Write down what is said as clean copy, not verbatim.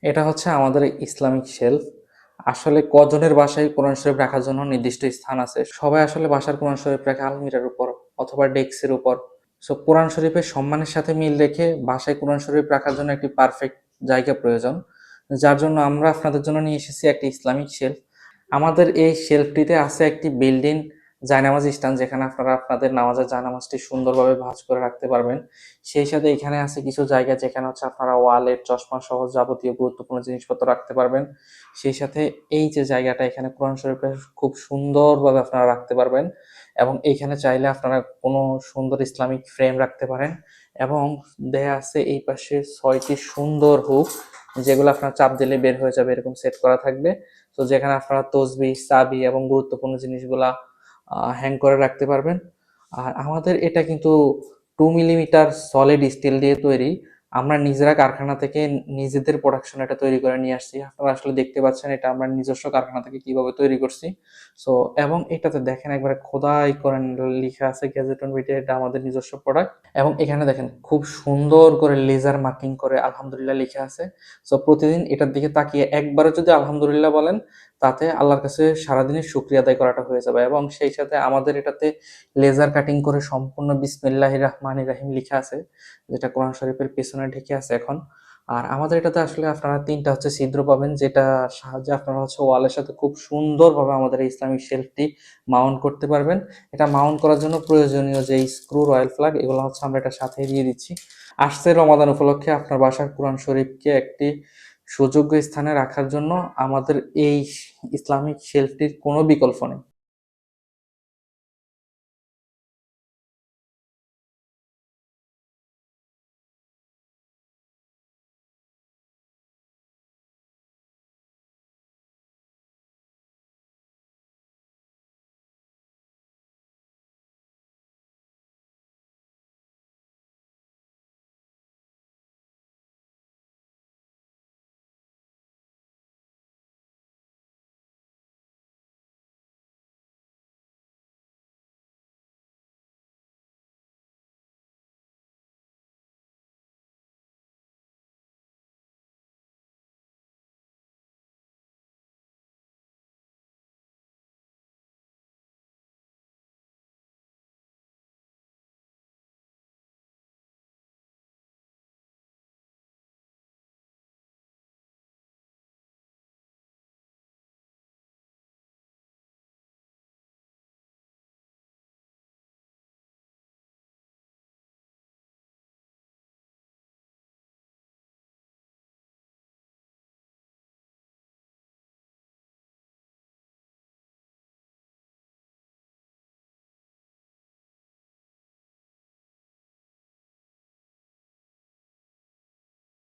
এটা হচ্ছে আমাদের ইসলামিক শেলফ। আসলে কজনের বাসায় কোরআন শরীফ রাখার জন্য নির্দিষ্ট স্থান আছে? সবাই আসলে বাসার কোরআন শরীফ রাখে আলমিরার উপর অথবা ডেস্কের উপর। সো কোরআন শরীফের সম্মানের সাথে মিল রেখে বাসায় কোরআন শরীফ রাখার জন্য একটি পারফেক্ট জায়গা প্রয়োজন, যার জন্য আমরা আপনাদের জন্য নিয়ে এসেছি একটি ইসলামিক শেলফ। আমাদের এই শেলফটিতে আছে একটি বিল্ডিং জায়নামাজ স্ট্যান্ড, যেখানে আপনারা আপনাদের নামাজের জায়নামাজটি সুন্দরভাবে ভাঁজ করে রাখতে পারবেন। সেই সাথে এখানে আছে কিছু জায়গা যেখানে হচ্ছে আপনারা ওয়ালেট, চশমা সহ যাবতীয় গুরুত্বপূর্ণ জিনিসপত্র রাখতে পারবেন। সেই সাথে এই যে জায়গাটা, এখানে কোরআন শরীফের খুব সুন্দরভাবে আপনারা রাখতে পারবেন, এবং এইখানে চাইলে আপনারা কোনো সুন্দর ইসলামিক ফ্রেম রাখতে পারেন। এবং দেয়া আছে এই পাশে 6টি সুন্দর হুক, যেগুলো আপনার চাপ দিলে বের হয়ে যাবে, এরকম সেট করা থাকবে। তো যেখানে আপনারা তসবিহ, চাবি এবং গুরুত্বপূর্ণ জিনিসগুলা হ্যাং করে রাখতে পারবেন। আর আমাদের এটা কিন্তু 2 মিলিমিটার সলিড স্টিল দিয়ে তৈরি। আমরা নিজেরা কারখানা থেকে নিজেদের প্রোডাকশন এটা তৈরি করে নিয়ে আসছি। আপনারা আসলে দেখতে পাচ্ছেন এটা আমরা নিজস্ব কারখানা থেকে কিভাবে তৈরি করছি। সো এবং এটাতে দেখেন একবারে খোদাই করে লিখা আছে গ্যাজেটন বিটে, এটা আমাদের নিজস্ব প্রোডাক্ট। এবং এখানে দেখেন খুব সুন্দর করে লেজার মার্কিং করে আলহামদুলিল্লাহ লিখা আছে। সো প্রতিদিন এটার দিকে তাকিয়ে একবারও যদি আলহামদুলিল্লাহ বলেন, তাতে আল্লাহর কাছে সারাদিনের শুকরিয়া আদায় করাটা হয়ে যাবে। এবং সেই সাথে আমাদের এটাতে লেজার কাটিং করে সম্পূর্ণ বিসমিল্লাহির রহমানির রহিম লিখা আছে, যেটা কোরআন শরীফের পেছনে ঢেকে আছে এখন। আর আমাদের এটাতে আসলে আপনারা 3টা হচ্ছে ছিদ্র পাবেন, যেটা সাহায্যে আপনারা হচ্ছে ওয়ালের সাথে খুব সুন্দরভাবে আমাদের এই ইসলামিক শেলফটি মাউন্ট করতে পারবেন। এটা মাউন্ট করার জন্য প্রয়োজনীয় যে স্ক্রু, রয়্যাল প্লাগ, এগুলো হচ্ছে আমরা এটা সাথে দিয়ে দিচ্ছি। আসছে রমাদান উপলক্ষে আপনার বাসার কোরআন শরীফকে একটি সুযোগ্য স্থানে রাখার জন্য আমাদের এই ইসলামিক শেলফটির কোনো বিকল্প নেই।